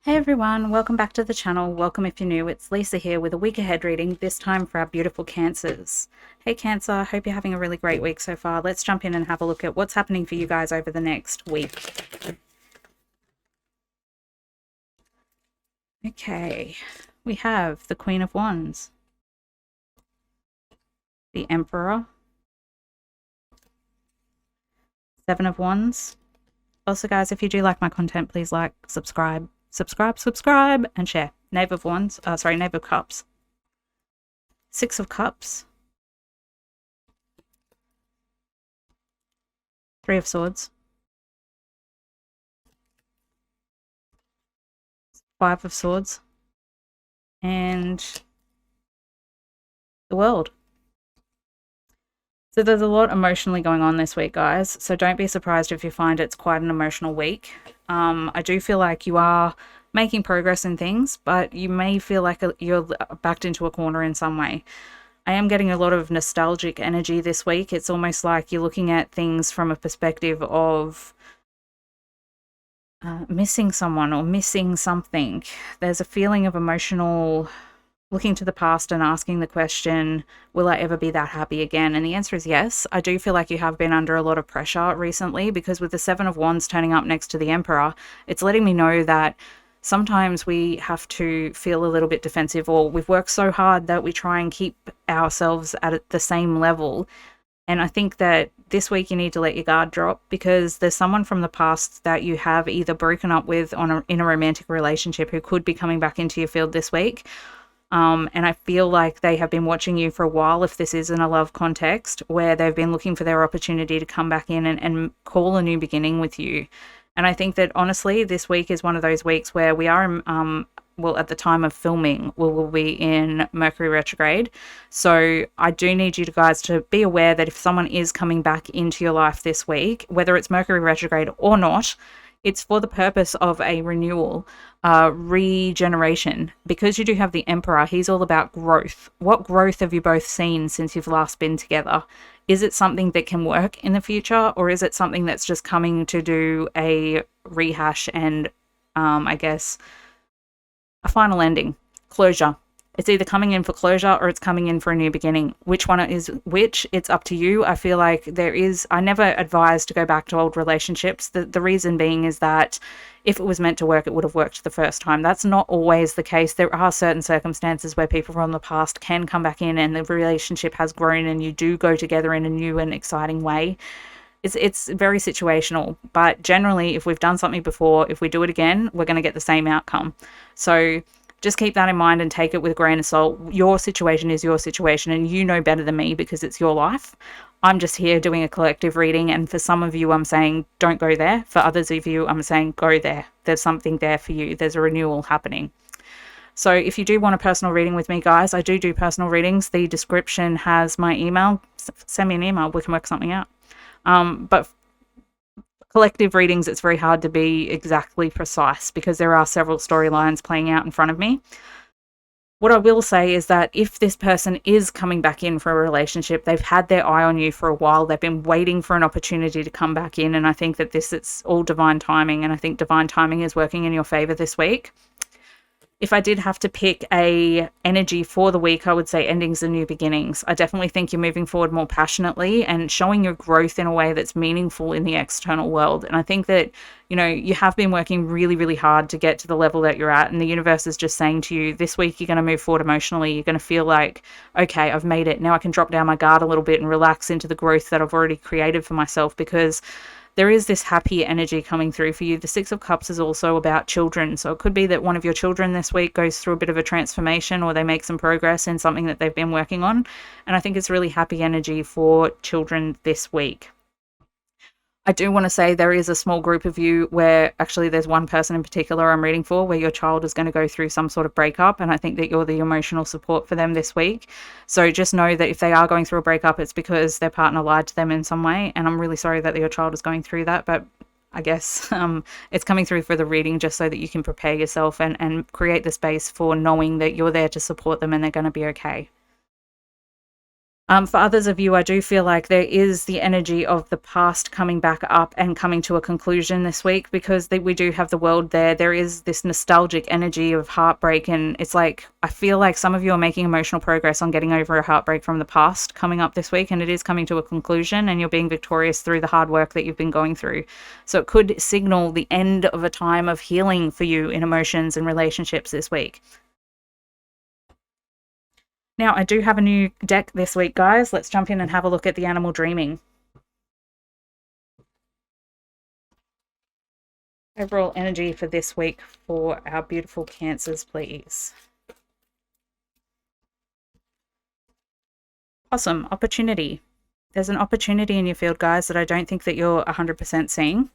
Hey everyone, welcome back to the channel. Welcome if you're new. It's Lisa here with a week ahead reading, this time for our beautiful Cancers. Hey Cancer, hope you're having a really great week so far. Let's jump in and have a look at what's happening for you guys over the next week. Okay, we have the Queen of Wands, the Emperor, Seven of Wands. Also guys, if you do like my content, please like, subscribe, and share. Knave of Wands, Knave of Cups, Six of Cups, Three of Swords, Five of Swords, and the World. So there's a lot emotionally going on this week, guys. So don't be surprised if you find it's quite an emotional week. I do feel like you are making progress in things, but you may feel like you're backed into a corner in some way. I am getting a lot of nostalgic energy this week. It's almost like you're looking at things from a perspective of missing someone or missing something. There's a feeling of emotional looking to the past and asking the question, will I ever be that happy again? And the answer is yes. I do feel like you have been under a lot of pressure recently, because with the Seven of Wands turning up next to the Emperor, it's letting me know that sometimes we have to feel a little bit defensive, or we've worked so hard that we try and keep ourselves at the same level. And I think that this week you need to let your guard drop, because there's someone from the past that you have either broken up with in a romantic relationship who could be coming back into your field this week. And I feel like they have been watching you for a while, if this is in a love context, where they've been looking for their opportunity to come back in and call a new beginning with you. And I think that honestly, this week is one of those weeks where we are, well, at the time of filming, we will be in Mercury retrograde. So I do need you guys to be aware that if someone is coming back into your life this week, whether it's Mercury retrograde or not, it's for the purpose of a renewal, regeneration. Because you do have the Emperor, he's all about growth. What growth have you both seen since you've last been together? Is it something that can work in the future, or is it something that's just coming to do a rehash and, I guess, a final ending, closure? It's either coming in for closure or it's coming in for a new beginning. Which one is which? It's up to you. I feel like I never advise to go back to old relationships. The reason being is that if it was meant to work, it would have worked the first time. That's not always the case. There are certain circumstances where people from the past can come back in and the relationship has grown and you do go together in a new and exciting way. It's very situational, but generally, if we've done something before, if we do it again, we're going to get the same outcome. So just keep that in mind and take it with a grain of salt. Your situation is your situation, and you know better than me because it's your life. I'm just here doing a collective reading, and for some of you, I'm saying don't go there. For others of you, I'm saying go there. There's something there for you. There's a renewal happening. So if you do want a personal reading with me, guys, I do personal readings. The description has my email. Send me an email. We can work something out. But collective readings, it's very hard to be exactly precise because there are several storylines playing out in front of me. What I will say is that if this person is coming back in for a relationship, they've had their eye on you for a while. They've been waiting for an opportunity to come back in. And I think that it's all divine timing. And I think divine timing is working in your favor this week. If I did have to pick a energy for the week, I would say endings and new beginnings. I definitely think you're moving forward more passionately and showing your growth in a way that's meaningful in the external world. And I think that, you have been working really, really hard to get to the level that you're at. And the universe is just saying to you, this week, you're going to move forward emotionally. You're going to feel like, okay, I've made it. Now I can drop down my guard a little bit and relax into the growth that I've already created for myself, because there is this happy energy coming through for you. The Six of Cups is also about children. So it could be that one of your children this week goes through a bit of a transformation, or they make some progress in something that they've been working on. And I think it's really happy energy for children this week. I do want to say there is a small group of you where actually there's one person in particular I'm reading for where your child is going to go through some sort of breakup, and I think that you're the emotional support for them this week. So just know that if they are going through a breakup, it's because their partner lied to them in some way, and I'm really sorry that your child is going through that, but I guess it's coming through for the reading just so that you can prepare yourself and create the space for knowing that you're there to support them and they're going to be okay. For others of you, I do feel like there is the energy of the past coming back up and coming to a conclusion this week, because we do have the world there. There is this nostalgic energy of heartbreak, and it's like, I feel like some of you are making emotional progress on getting over a heartbreak from the past coming up this week, and it is coming to a conclusion, and you're being victorious through the hard work that you've been going through. So it could signal the end of a time of healing for you in emotions and relationships this week. Now, I do have a new deck this week, guys. Let's jump in and have a look at the animal dreaming. Overall energy for this week for our beautiful Cancers, please. Awesome. Opportunity. There's an opportunity in your field, guys, that I don't think that you're 100% seeing.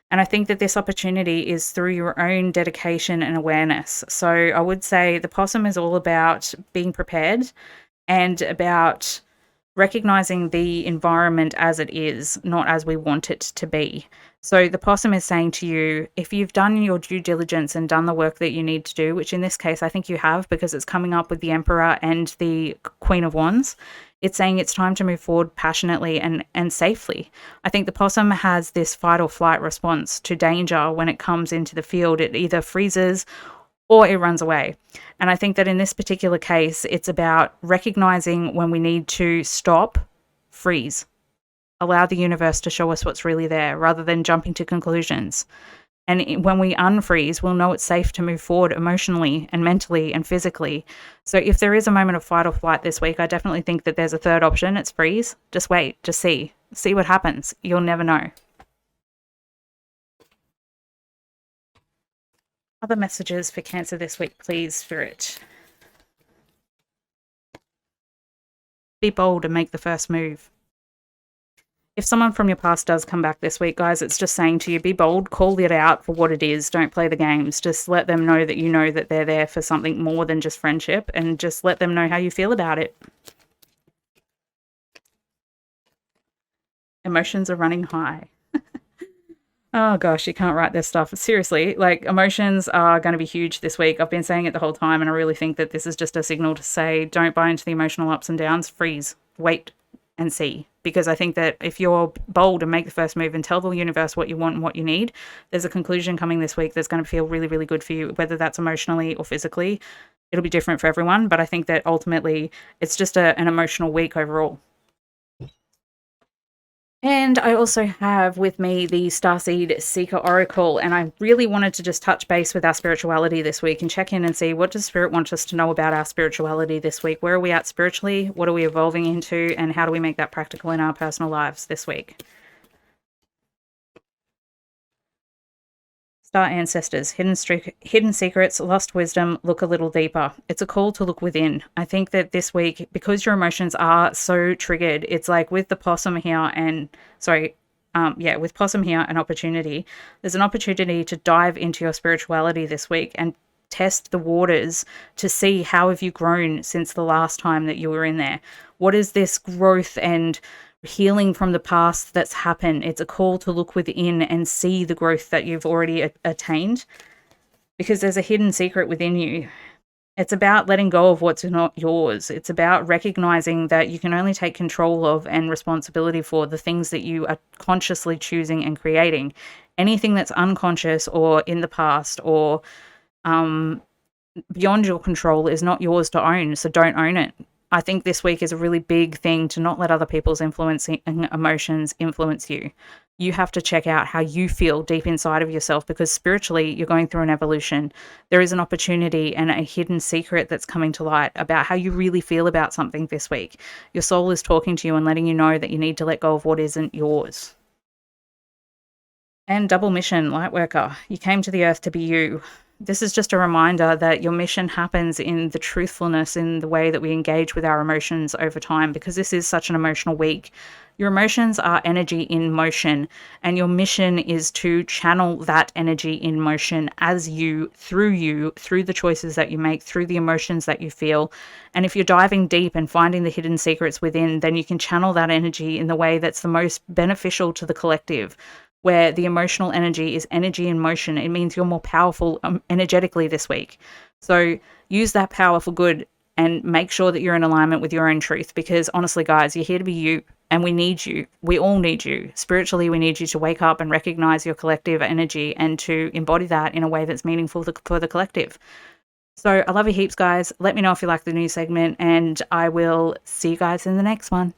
And I think that this opportunity is through your own dedication and awareness. So I would say the possum is all about being prepared and about recognizing the environment as it is, not as we want it to be. So the possum is saying to you, if you've done your due diligence and done the work that you need to do, which in this case I think you have, because it's coming up with the Emperor and the Queen of Wands, it's saying it's time to move forward passionately and safely. I think the possum has this fight or flight response to danger when it comes into the field. It either freezes or it runs away. And I think that in this particular case, it's about recognizing when we need to stop, freeze, allow the universe to show us what's really there rather than jumping to conclusions. And when we unfreeze, we'll know it's safe to move forward emotionally and mentally and physically. So if there is a moment of fight or flight this week, I definitely think that there's a third option. It's freeze. Just wait. Just see. See what happens. You'll never know. Other messages for Cancer this week, please, Spirit. Be bold and make the first move. If someone from your past does come back this week, guys, it's just saying to you, be bold, call it out for what it is. Don't play the games. Just let them know that you know that they're there for something more than just friendship, and just let them know how you feel about it. Emotions are running high. Oh gosh, you can't write this stuff. Seriously, like, emotions are going to be huge this week. I've been saying it the whole time, and I really think that this is just a signal to say, don't buy into the emotional ups and downs. Freeze, wait and see. Because I think that if you're bold and make the first move and tell the universe what you want and what you need, there's a conclusion coming this week that's going to feel really, really good for you, whether that's emotionally or physically. It'll be different for everyone, but I think that ultimately it's just an emotional week overall. And I also have with me the Starseed Seeker Oracle, and I really wanted to just touch base with our spirituality this week and check in and see, what does Spirit want us to know about our spirituality this week? Where are we at spiritually? What are we evolving into? And how do we make that practical in our personal lives this week? Star Ancestors, hidden secrets, lost wisdom, look a little deeper. It's a call to look within. I think that this week, because your emotions are so triggered, it's like with the possum here and, with possum here and opportunity, there's an opportunity to dive into your spirituality this week and test the waters to see how have you grown since the last time that you were in there. What is this growth and healing from the past that's happened? It's a call to look within and see the growth that you've already attained, because there's a hidden secret within you. It's about letting go of what's not yours. It's about recognizing that you can only take control of and responsibility for the things that you are consciously choosing and creating. Anything that's unconscious or in the past or beyond your control is not yours to own, so don't own it. I think this week is a really big thing to not let other people's influencing emotions influence you. You have to check out how you feel deep inside of yourself, because spiritually you're going through an evolution. There is an opportunity and a hidden secret that's coming to light about how you really feel about something this week. Your soul is talking to you and letting you know that you need to let go of what isn't yours. And double mission, Lightworker. You came to the earth to be you. This is just a reminder that your mission happens in the truthfulness, in the way that we engage with our emotions over time, because this is such an emotional week. Your emotions are energy in motion, and your mission is to channel that energy in motion as you, through the choices that you make, through the emotions that you feel. And if you're diving deep and finding the hidden secrets within, then you can channel that energy in the way that's the most beneficial to the collective, where the emotional energy is energy in motion. It means you're more powerful energetically this week. So use that power for good and make sure that you're in alignment with your own truth, because honestly, guys, you're here to be you, and we need you. We all need you. Spiritually, we need you to wake up and recognize your collective energy and to embody that in a way that's meaningful for the collective. So I love you heaps, guys. Let me know if you like the new segment, and I will see you guys in the next one.